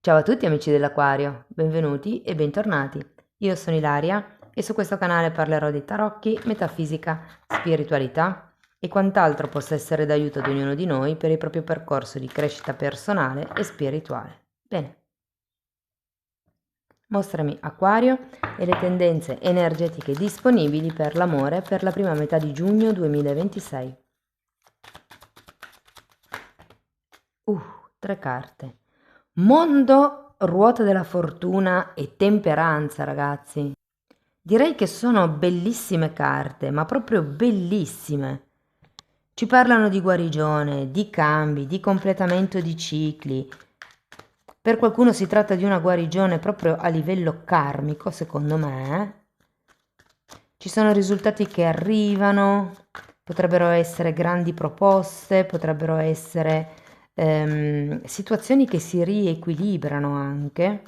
Ciao a tutti amici dell'Aquario, benvenuti e bentornati. Io sono Ilaria e su questo canale parlerò di tarocchi, metafisica, spiritualità e quant'altro possa essere d'aiuto ad ognuno di noi per il proprio percorso di crescita personale e spirituale. Bene, mostrami Aquario e le tendenze energetiche disponibili per l'amore per la prima metà di giugno 2026. Tre carte. Mondo, ruota della fortuna e temperanza, ragazzi. Direi che sono bellissime carte, ma proprio bellissime. Ci parlano di guarigione, di cambi, di completamento di cicli. Per qualcuno si tratta di una guarigione proprio a livello karmico, secondo me. Ci sono risultati che arrivano, potrebbero essere grandi proposte, potrebbero essere situazioni che si riequilibrano anche.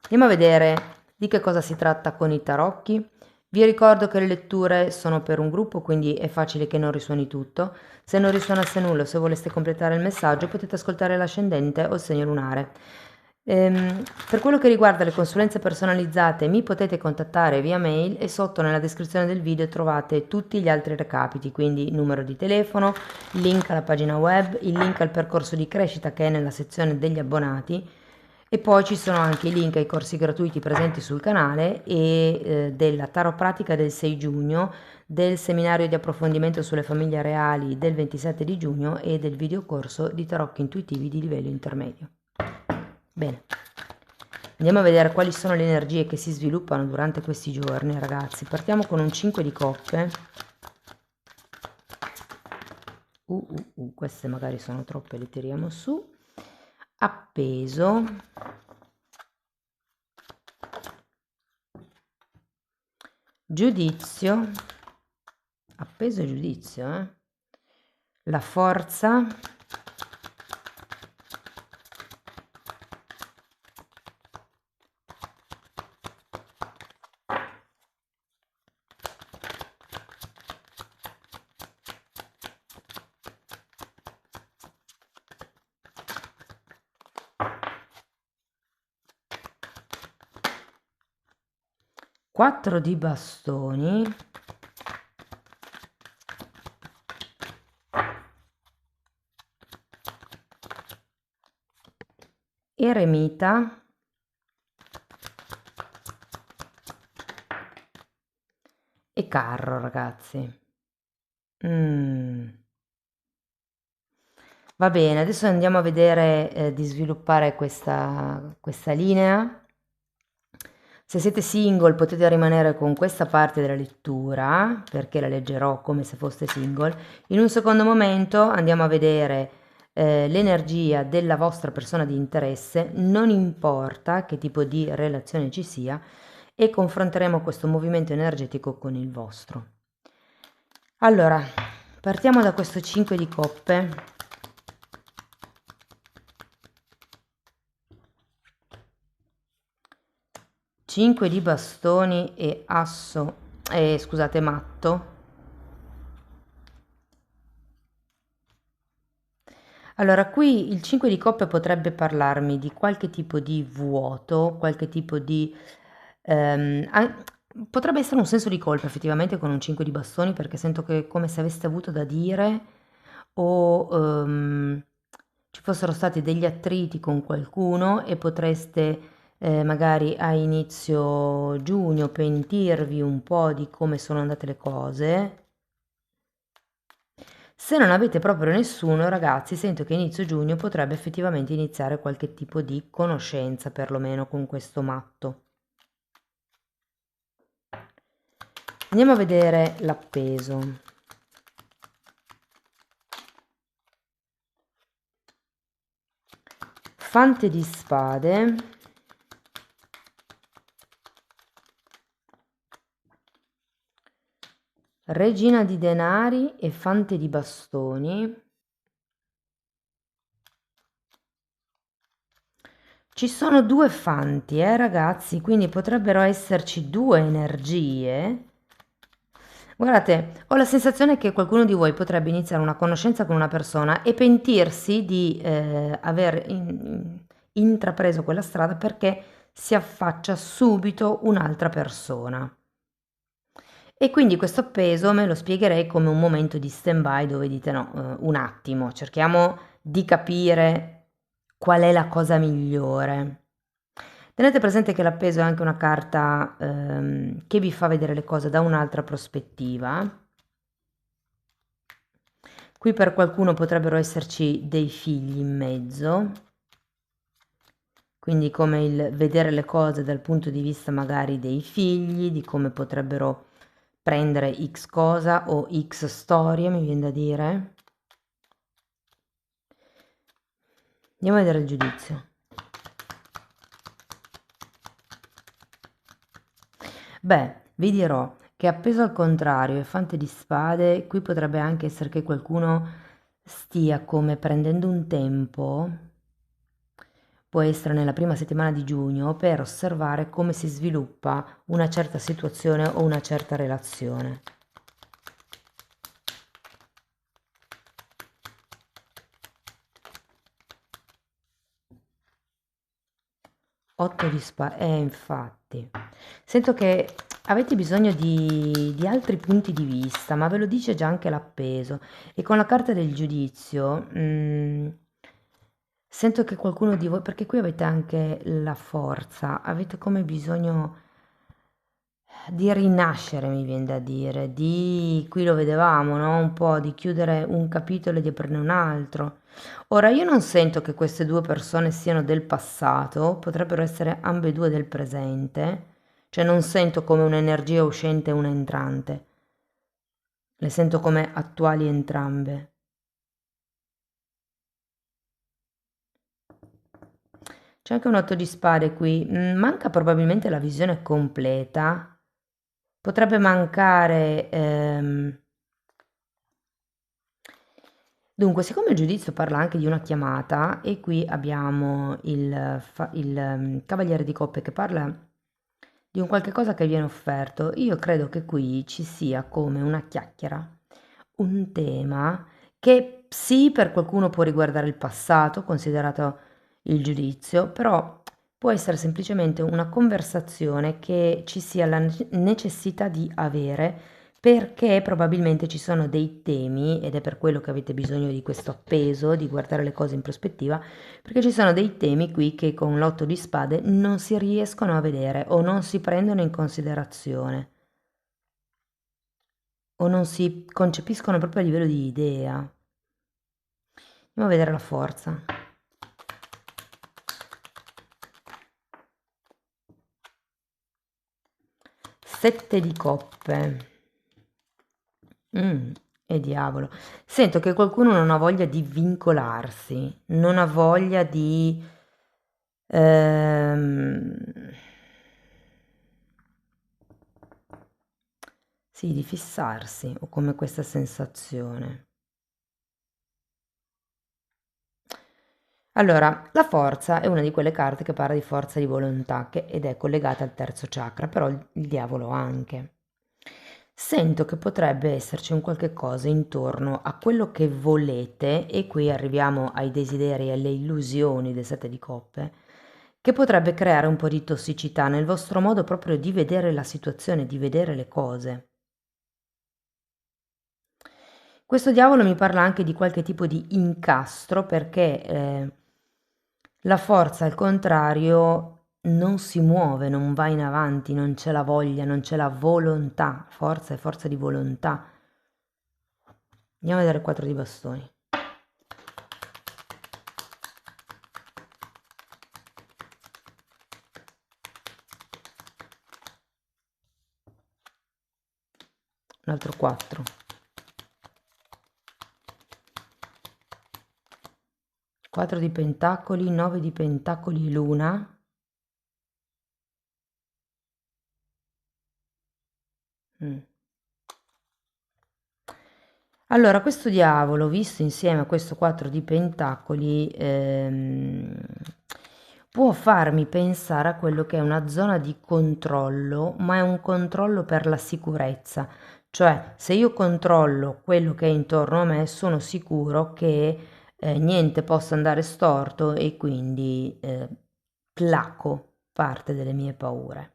Andiamo a vedere di che cosa si tratta con i tarocchi. Vi ricordo che le letture sono per un gruppo, quindi è facile che non risuoni tutto. Se non risuonasse nulla o se voleste completare il messaggio potete ascoltare l'ascendente o il segno lunare. Per quello che riguarda le consulenze personalizzate mi potete contattare via mail e sotto nella descrizione del video trovate tutti gli altri recapiti, quindi numero di telefono, link alla pagina web, il link al percorso di crescita che è nella sezione degli abbonati e poi ci sono anche i link ai corsi gratuiti presenti sul canale e della tarot pratica del 6 giugno, del seminario di approfondimento sulle famiglie reali del 27 di giugno e del videocorso di tarocchi intuitivi di livello intermedio. Bene, andiamo a vedere quali sono le energie che si sviluppano durante questi giorni, ragazzi. Partiamo con un 5 di coppe. Queste magari sono troppe, le tiriamo su. Appeso. Giudizio. Appeso e giudizio, La forza. Quattro di bastoni. Eremita. E carro, ragazzi. Va bene, adesso andiamo a vedere di sviluppare questa linea. Se siete single potete rimanere con questa parte della lettura, perché la leggerò come se foste single. In un secondo momento andiamo a vedere l'energia della vostra persona di interesse, non importa che tipo di relazione ci sia, e confronteremo questo movimento energetico con il vostro. Allora, partiamo da questo 5 di coppe. Cinque di bastoni e asso, scusate, matto. Allora, qui il 5 di coppe potrebbe parlarmi di qualche tipo di vuoto, qualche tipo di... potrebbe essere un senso di colpa effettivamente con un 5 di bastoni, perché sento che è come se aveste avuto da dire o ci fossero stati degli attriti con qualcuno e potreste magari a inizio giugno pentirvi un po' di come sono andate le cose. Se non avete proprio nessuno, ragazzi, sento che inizio giugno potrebbe effettivamente iniziare qualche tipo di conoscenza, perlomeno con questo matto. Andiamo a vedere l'appeso. Fante di spade. Regina di denari e fante di bastoni. Ci sono due fanti, ragazzi, quindi potrebbero esserci due energie. Guardate, ho la sensazione che qualcuno di voi potrebbe iniziare una conoscenza con una persona e pentirsi di aver intrapreso quella strada perché si affaccia subito un'altra persona. E quindi questo appeso me lo spiegherei come un momento di stand-by dove dite no, un attimo, cerchiamo di capire qual è la cosa migliore. Tenete presente che l'appeso è anche una carta che vi fa vedere le cose da un'altra prospettiva. Qui per qualcuno potrebbero esserci dei figli in mezzo, quindi come il vedere le cose dal punto di vista magari dei figli, di come potrebbero prendere X cosa o X storia, mi viene da dire. Andiamo a vedere il giudizio. Beh, vi dirò che appeso al contrario e fante di spade, qui potrebbe anche essere che qualcuno stia come prendendo un tempo, può essere nella prima settimana di giugno, per osservare come si sviluppa una certa situazione o una certa relazione. Otto di spade, infatti. Sento che avete bisogno di altri punti di vista, ma ve lo dice già anche l'appeso. E con la carta del giudizio, sento che qualcuno di voi, perché qui avete anche la forza, avete come bisogno di rinascere, mi viene da dire, di, qui lo vedevamo, no? Un po' di chiudere un capitolo e di aprirne un altro. Ora, io non sento che queste due persone siano del passato, potrebbero essere ambedue del presente, cioè non sento come un'energia uscente e una entrante, le sento come attuali entrambe. C'è anche un 8 di spade qui, manca probabilmente la visione completa, potrebbe mancare... Dunque, siccome il giudizio parla anche di una chiamata e qui abbiamo il Cavaliere di Coppe che parla di un qualche cosa che viene offerto, io credo che qui ci sia come una chiacchiera, un tema che sì, per qualcuno può riguardare il passato, considerato il giudizio, però può essere semplicemente una conversazione che ci sia la necessità di avere perché probabilmente ci sono dei temi, ed è per quello che avete bisogno di questo appeso, di guardare le cose in prospettiva, perché ci sono dei temi qui che con l'otto di spade non si riescono a vedere o non si prendono in considerazione o non si concepiscono proprio a livello di idea. Andiamo a vedere la forza. Sette di coppe. E diavolo. Sento che qualcuno non ha voglia di vincolarsi, non ha voglia di... ehm, sì, di fissarsi, o come questa sensazione. Allora, la forza è una di quelle carte che parla di forza di volontà ed è collegata al terzo chakra, però il diavolo anche. Sento che potrebbe esserci un qualche cosa intorno a quello che volete, e qui arriviamo ai desideri e alle illusioni del sette di coppe, che potrebbe creare un po' di tossicità nel vostro modo proprio di vedere la situazione, di vedere le cose. Questo diavolo mi parla anche di qualche tipo di incastro perché la forza al contrario non si muove, non va in avanti, non c'è la voglia, non c'è la volontà. Forza è forza di volontà. Andiamo a vedere il 4 di bastoni. Un altro 4. 4 di pentacoli, 9 di pentacoli, luna. Allora, questo diavolo, visto insieme a questo 4 di pentacoli, può farmi pensare a quello che è una zona di controllo, ma è un controllo per la sicurezza. Cioè, se io controllo quello che è intorno a me, sono sicuro che niente possa andare storto e quindi placo parte delle mie paure.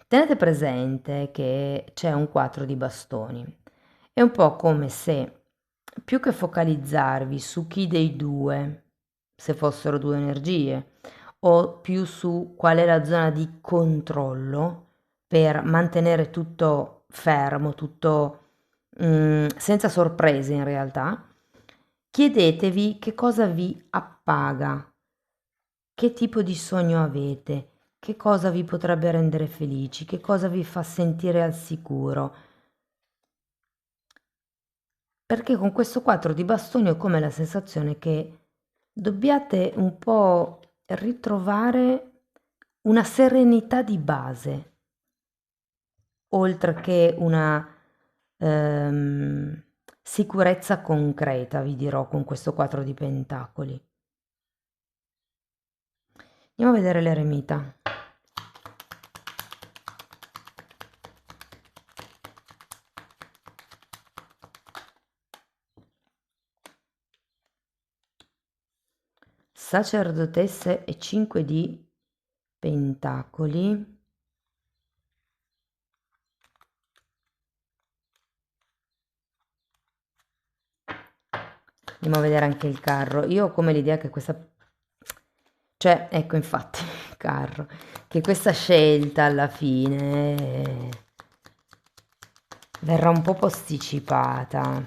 Tenete presente che c'è un 4 di bastoni. È un po' come se, più che focalizzarvi su chi dei due, se fossero due energie, o più su qual è la zona di controllo per mantenere tutto fermo, tutto senza sorprese in realtà, chiedetevi che cosa vi appaga, che tipo di sogno avete, che cosa vi potrebbe rendere felici, che cosa vi fa sentire al sicuro. Perché con questo 4 di bastoni ho come la sensazione che dobbiate un po' ritrovare una serenità di base, oltre che una sicurezza concreta, vi dirò, con questo 4 di pentacoli. Andiamo a vedere l'eremita. Sacerdotessa e 5 di pentacoli. Andiamo a vedere anche il carro. Io ho come l'idea che questa... Cioè, ecco, infatti, carro. Che questa scelta alla fine verrà un po' posticipata.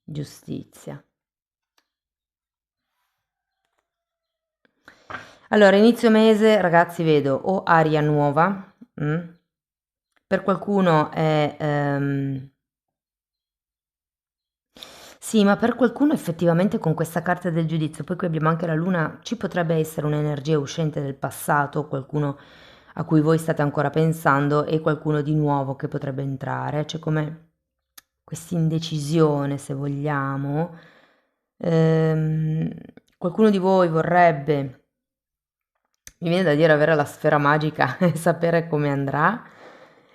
Giustizia. Allora, inizio mese, ragazzi, vedo o aria nuova, per qualcuno è... Sì, ma per qualcuno effettivamente con questa carta del giudizio, poi qui abbiamo anche la luna, ci potrebbe essere un'energia uscente del passato, qualcuno a cui voi state ancora pensando e qualcuno di nuovo che potrebbe entrare. C'è come questa indecisione, se vogliamo. Ehm, Qualcuno di voi vorrebbe, mi viene da dire, avere la sfera magica e sapere come andrà,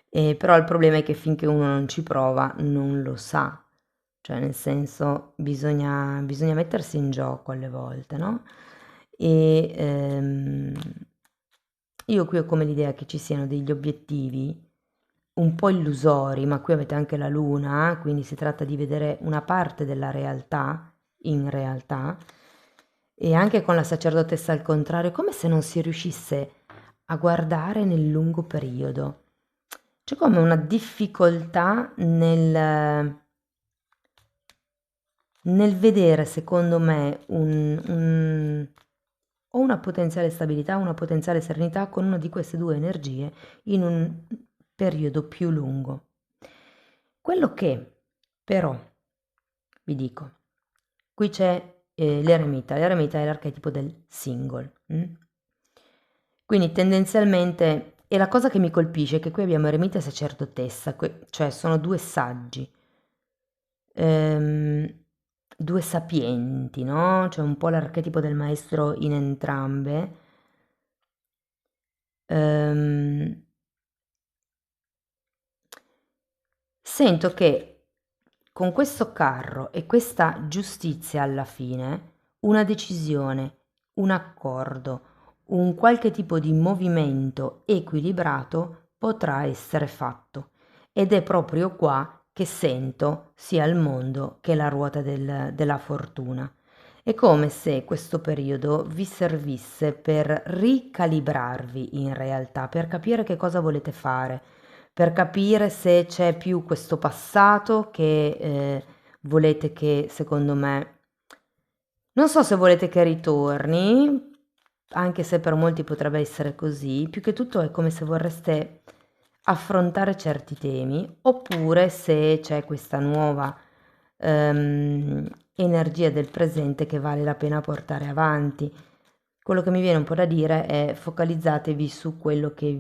però il problema è che finché uno non ci prova non lo sa. Cioè, nel senso, bisogna mettersi in gioco alle volte, no? E io qui ho come l'idea che ci siano degli obiettivi un po' illusori, ma qui avete anche la luna, quindi si tratta di vedere una parte della realtà, in realtà, e anche con la sacerdotessa al contrario, è come se non si riuscisse a guardare nel lungo periodo. C'è come una difficoltà nel vedere, secondo me, o una potenziale stabilità, una potenziale serenità con una di queste due energie in un periodo più lungo. Quello che però vi dico, qui c'è l'eremita è l'archetipo del single. Quindi tendenzialmente, e la cosa che mi colpisce è che qui abbiamo eremita e sacerdotessa, cioè sono due saggi, ehm, due sapienti, no? C'è un po' l'archetipo del maestro in entrambe. Ehm, Sento che con questo carro e questa giustizia alla fine, una decisione, un accordo, un qualche tipo di movimento equilibrato potrà essere fatto. Ed è proprio qua che sento sia il mondo che la ruota della fortuna. È come se questo periodo vi servisse per ricalibrarvi in realtà, per capire che cosa volete fare, per capire se c'è più questo passato che volete che, secondo me, non so se volete che ritorni, anche se per molti potrebbe essere così, più che tutto è come se vorreste affrontare certi temi, oppure se c'è questa nuova energia del presente che vale la pena portare avanti. Quello che mi viene un po' da dire è focalizzatevi su quello che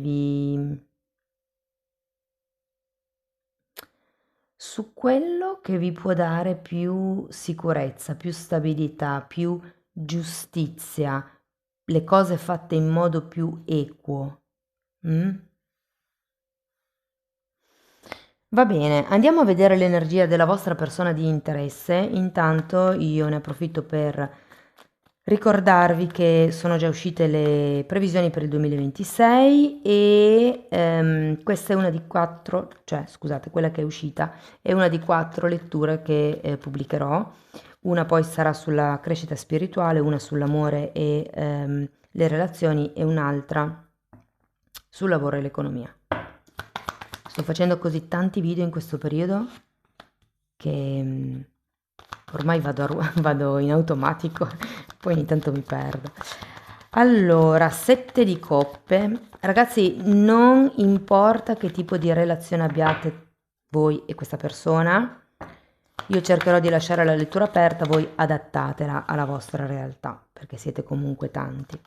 vi può dare più sicurezza, più stabilità, più giustizia, le cose fatte in modo più equo. Mm? Va bene, andiamo a vedere l'energia della vostra persona di interesse. Intanto io ne approfitto per ricordarvi che sono già uscite le previsioni per il 2026 e questa è una di quattro, cioè scusate, quella che è uscita è una di quattro letture che pubblicherò. Una poi sarà sulla crescita spirituale, una sull'amore e le relazioni e un'altra sul lavoro e l'economia. Sto facendo così tanti video in questo periodo che ormai vado in automatico, poi ogni tanto mi perdo. Allora, 7 di coppe. Ragazzi, non importa che tipo di relazione abbiate voi e questa persona, io cercherò di lasciare la lettura aperta, voi adattatela alla vostra realtà, perché siete comunque tanti.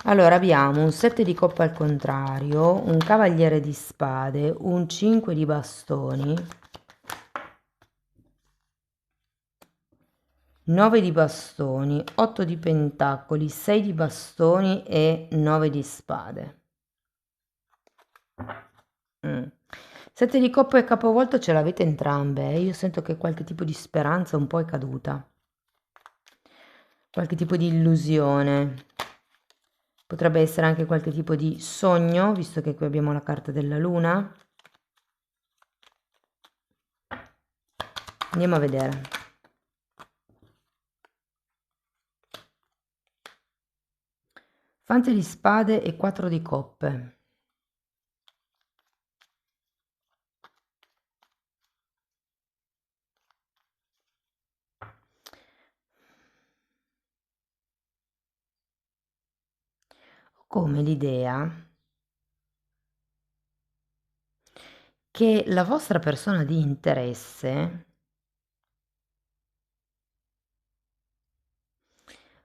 Allora, abbiamo un 7 di coppe al contrario, un cavaliere di spade, un 5 di bastoni, 9 di bastoni, 8 di pentacoli, 6 di bastoni e 9 di spade. 7 di coppe e capovolto ce l'avete entrambe, Io sento che qualche tipo di speranza un po' è caduta. Qualche tipo di illusione. Potrebbe essere anche qualche tipo di sogno, visto che qui abbiamo la carta della luna. Andiamo a vedere. Fante di spade e 4 di coppe. Come l'idea che la vostra persona di interesse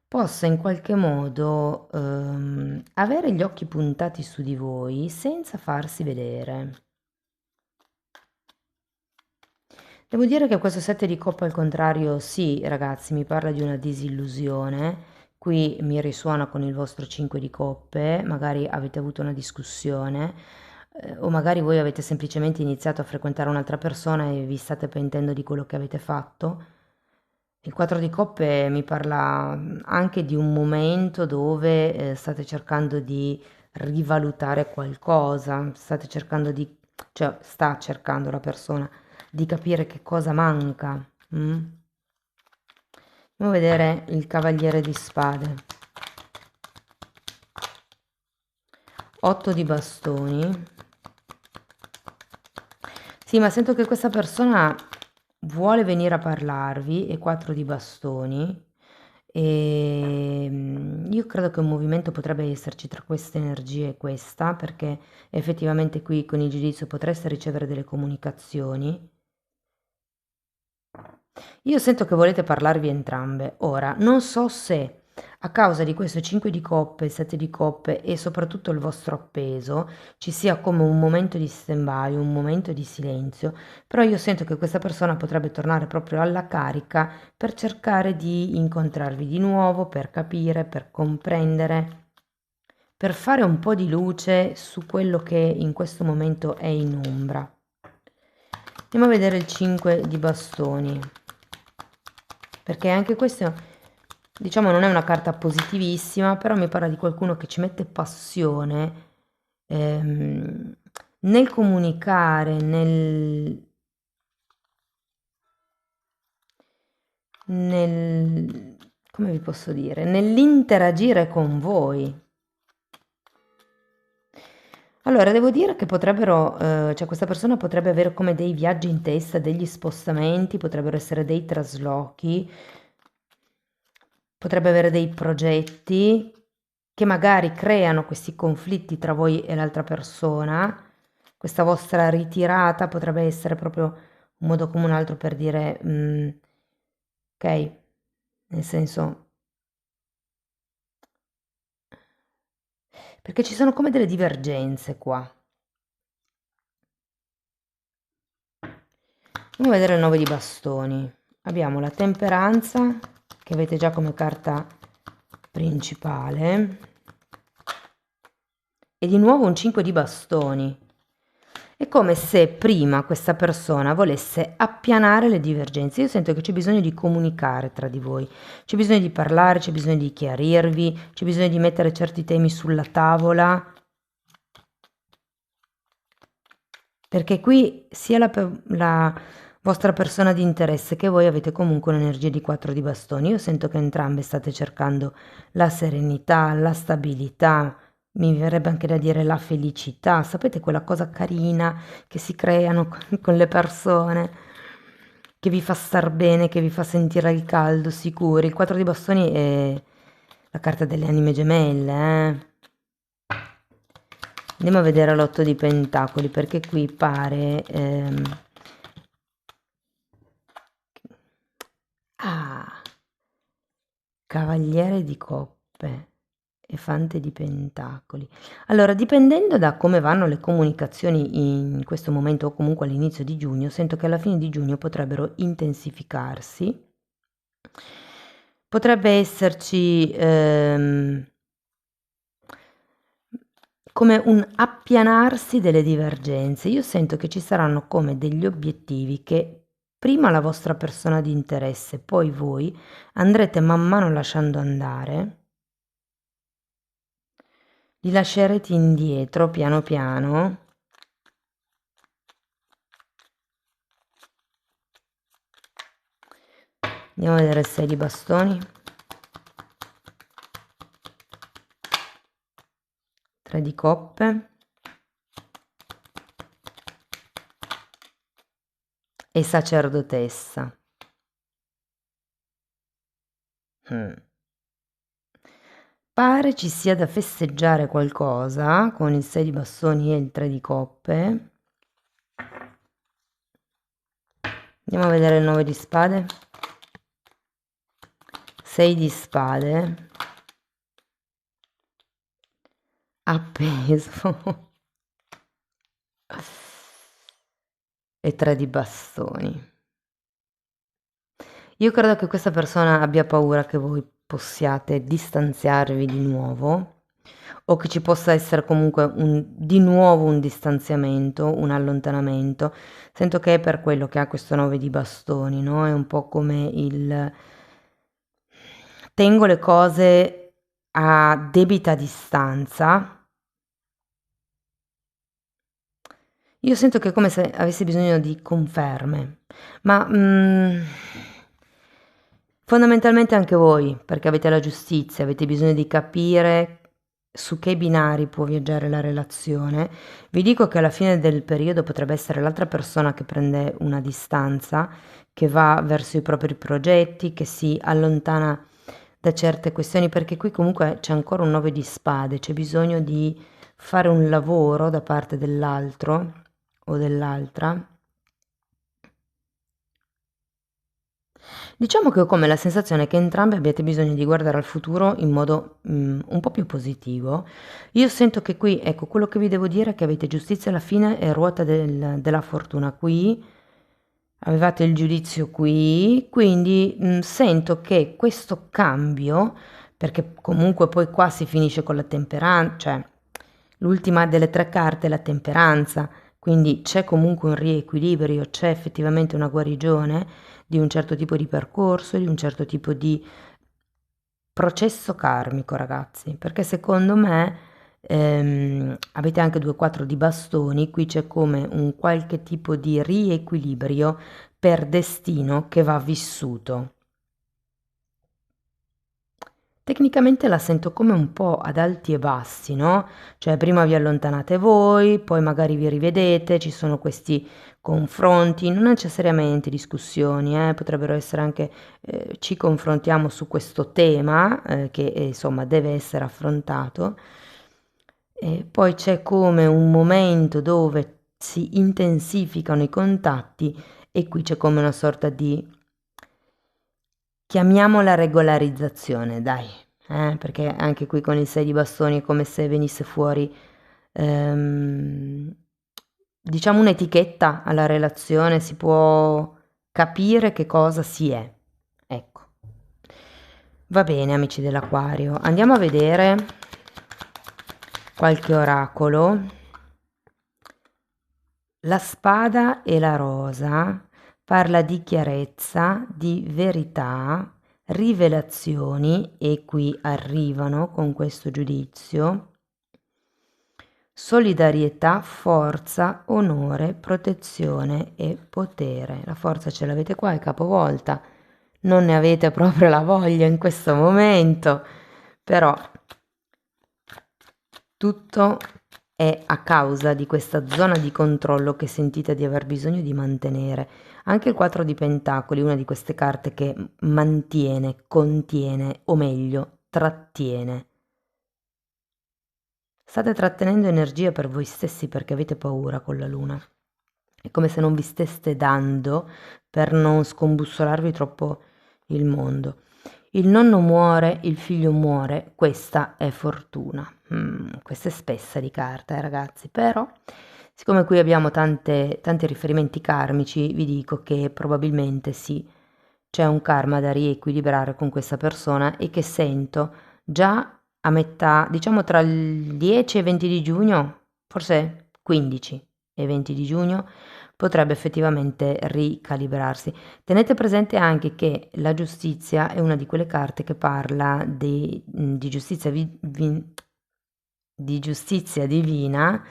possa in qualche modo avere gli occhi puntati su di voi senza farsi vedere. Devo dire che questo 7 di coppe al contrario, sì, ragazzi, mi parla di una disillusione. Qui mi risuona con il vostro 5 di coppe, magari avete avuto una discussione, o magari voi avete semplicemente iniziato a frequentare un'altra persona e vi state pentendo di quello che avete fatto. Il 4 di coppe mi parla anche di un momento dove state cercando di rivalutare qualcosa, state cercando di, cioè sta cercando la persona di capire che cosa manca. Andiamo a vedere il cavaliere di spade. 8 di bastoni. Sì, ma sento che questa persona vuole venire a parlarvi e 4 di bastoni. E io credo che un movimento potrebbe esserci tra queste energie e questa, perché effettivamente qui con il giudizio potreste ricevere delle comunicazioni. Io sento che volete parlarvi entrambe. Ora, non so se a causa di questo 5 di coppe, 7 di coppe e soprattutto il vostro appeso ci sia come un momento di stand-by, un momento di silenzio, però io sento che questa persona potrebbe tornare proprio alla carica per cercare di incontrarvi di nuovo, per capire, per comprendere, per fare un po' di luce su quello che in questo momento è in ombra. Andiamo a vedere il 5 di bastoni, perché anche questo, diciamo, non è una carta positivissima, però mi parla di qualcuno che ci mette passione nel comunicare, come vi posso dire, nell'interagire con voi. Allora, devo dire che potrebbero, cioè questa persona potrebbe avere come dei viaggi in testa, degli spostamenti, potrebbero essere dei traslochi, potrebbe avere dei progetti che magari creano questi conflitti tra voi e l'altra persona. Questa vostra ritirata potrebbe essere proprio un modo come un altro per dire, ok, nel senso, perché ci sono come delle divergenze qua. Andiamo a vedere il 9 di bastoni. Abbiamo la temperanza, che avete già come carta principale, e di nuovo un 5 di bastoni. È come se prima questa persona volesse appianare le divergenze. Io sento che c'è bisogno di comunicare tra di voi, c'è bisogno di parlare, c'è bisogno di chiarirvi, c'è bisogno di mettere certi temi sulla tavola, perché qui sia la vostra persona di interesse che voi avete comunque un'energia di 4 di bastoni. Io sento che entrambe state cercando la serenità, la stabilità, mi verrebbe anche da dire la felicità, sapete quella cosa carina che si creano con le persone, che vi fa star bene, che vi fa sentire il caldo, sicuri. Il 4 di bastoni è la carta delle anime gemelle, eh. Andiamo a vedere l'8 di pentacoli, perché qui pare... Cavaliere di coppe e fante di pentacoli. Allora, dipendendo da come vanno le comunicazioni in questo momento o comunque all'inizio di giugno, sento che alla fine di giugno potrebbero intensificarsi. Potrebbe esserci come un appianarsi delle divergenze. Io sento che ci saranno come degli obiettivi che prima la vostra persona di interesse, poi voi andrete man mano lasciando andare, li lascerete indietro piano piano. Andiamo a vedere il 6 di bastoni, 3 di coppe e sacerdotessa. Pare ci sia da festeggiare qualcosa con il 6 di bastoni e il 3 di coppe. Andiamo a vedere il 9 di spade, 6 di spade, appeso e 3 di bastoni. Io credo che questa persona abbia paura che voi possiate distanziarvi di nuovo o che ci possa essere comunque di nuovo un distanziamento, un allontanamento. Sento che è per quello che ha questo 9 di bastoni, no? È un po' come il tengo le cose a debita distanza. Io sento che è come se avessi bisogno di conferme, ma fondamentalmente anche voi, perché avete la giustizia, avete bisogno di capire su che binari può viaggiare la relazione. Vi dico che alla fine del periodo potrebbe essere l'altra persona che prende una distanza, che va verso i propri progetti, che si allontana da certe questioni, perché qui comunque c'è ancora un 9 di spade, c'è bisogno di fare un lavoro da parte dell'altro o dell'altra. Diciamo che ho come la sensazione che entrambi abbiate bisogno di guardare al futuro in modo un po' più positivo. Io sento che qui, ecco, quello che vi devo dire è che avete giustizia alla fine e ruota della fortuna qui, avevate il giudizio qui, quindi sento che questo cambio, perché comunque poi qua si finisce con la temperanza, cioè l'ultima delle 3 carte è la temperanza, quindi c'è comunque un riequilibrio, c'è effettivamente una guarigione di un certo tipo di percorso, di un certo tipo di processo karmico, ragazzi, perché secondo me avete anche 2-4 di bastoni, qui c'è come un qualche tipo di riequilibrio per destino che va vissuto. Tecnicamente la sento come un po' ad alti e bassi, no? Cioè prima vi allontanate voi, poi magari vi rivedete, ci sono questi confronti, non necessariamente discussioni, potrebbero essere anche ci confrontiamo su questo tema che insomma deve essere affrontato. E poi c'è come un momento dove si intensificano i contatti e qui c'è come una sorta di chiamiamola regolarizzazione, dai, perché anche qui con il 6 di bastoni è come se venisse fuori, diciamo un'etichetta alla relazione, si può capire che cosa si è. Ecco. Va bene, amici dell'Aquario, andiamo a vedere qualche oracolo. La spada e la rosa parla di chiarezza, di verità, rivelazioni, e qui arrivano con questo giudizio, solidarietà, forza, onore, protezione e potere. La forza ce l'avete qua, è capovolta, non ne avete proprio la voglia in questo momento, però tutto è a causa di questa zona di controllo che sentite di aver bisogno di mantenere. Anche il 4 di Pentacoli, una di queste carte che mantiene, contiene, o meglio, trattiene. State trattenendo energia per voi stessi perché avete paura con la luna. È come se non vi steste dando per non scombussolarvi troppo il mondo. Il nonno muore, il figlio muore, questa è fortuna. Questa è spessa di carta, ragazzi, però siccome qui abbiamo tanti riferimenti karmici, vi dico che probabilmente sì, c'è un karma da riequilibrare con questa persona e che sento già a metà, diciamo tra il 10 e il 20 di giugno, forse 15 e 20 di giugno, potrebbe effettivamente ricalibrarsi. Tenete presente anche che la giustizia è una di quelle carte che parla di giustizia, di giustizia divina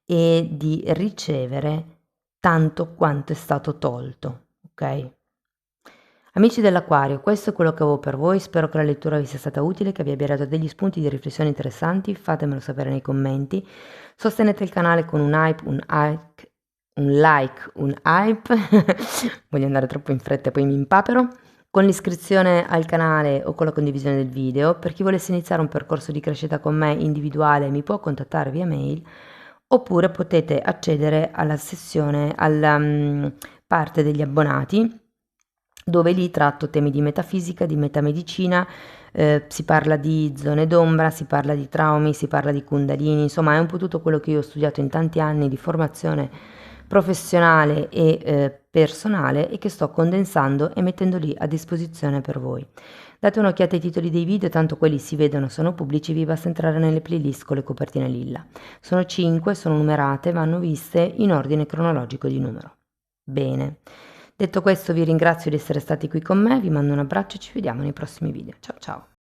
e di ricevere tanto quanto è stato tolto, ok? Amici dell'Aquario, questo è quello che avevo per voi, spero che la lettura vi sia stata utile, che vi abbia dato degli spunti di riflessione interessanti, fatemelo sapere nei commenti, sostenete il canale con un like, un hype, voglio andare troppo in fretta e poi mi impapero, con l'iscrizione al canale o con la condivisione del video. Per chi volesse iniziare un percorso di crescita con me individuale mi può contattare via mail, oppure potete accedere alla sessione, alla parte degli abbonati, dove lì tratto temi di metafisica, di metamedicina, si parla di zone d'ombra, si parla di traumi, si parla di kundalini, insomma è un po' tutto quello che io ho studiato in tanti anni di formazione professionale e personale e che sto condensando e mettendo lì a disposizione per voi. Date un'occhiata ai titoli dei video, tanto quelli si vedono, sono pubblici, vi basta entrare nelle playlist con le copertine lilla. Sono 5, sono numerate, vanno viste in ordine cronologico di numero. Bene. Detto questo vi ringrazio di essere stati qui con me, vi mando un abbraccio e ci vediamo nei prossimi video. Ciao ciao!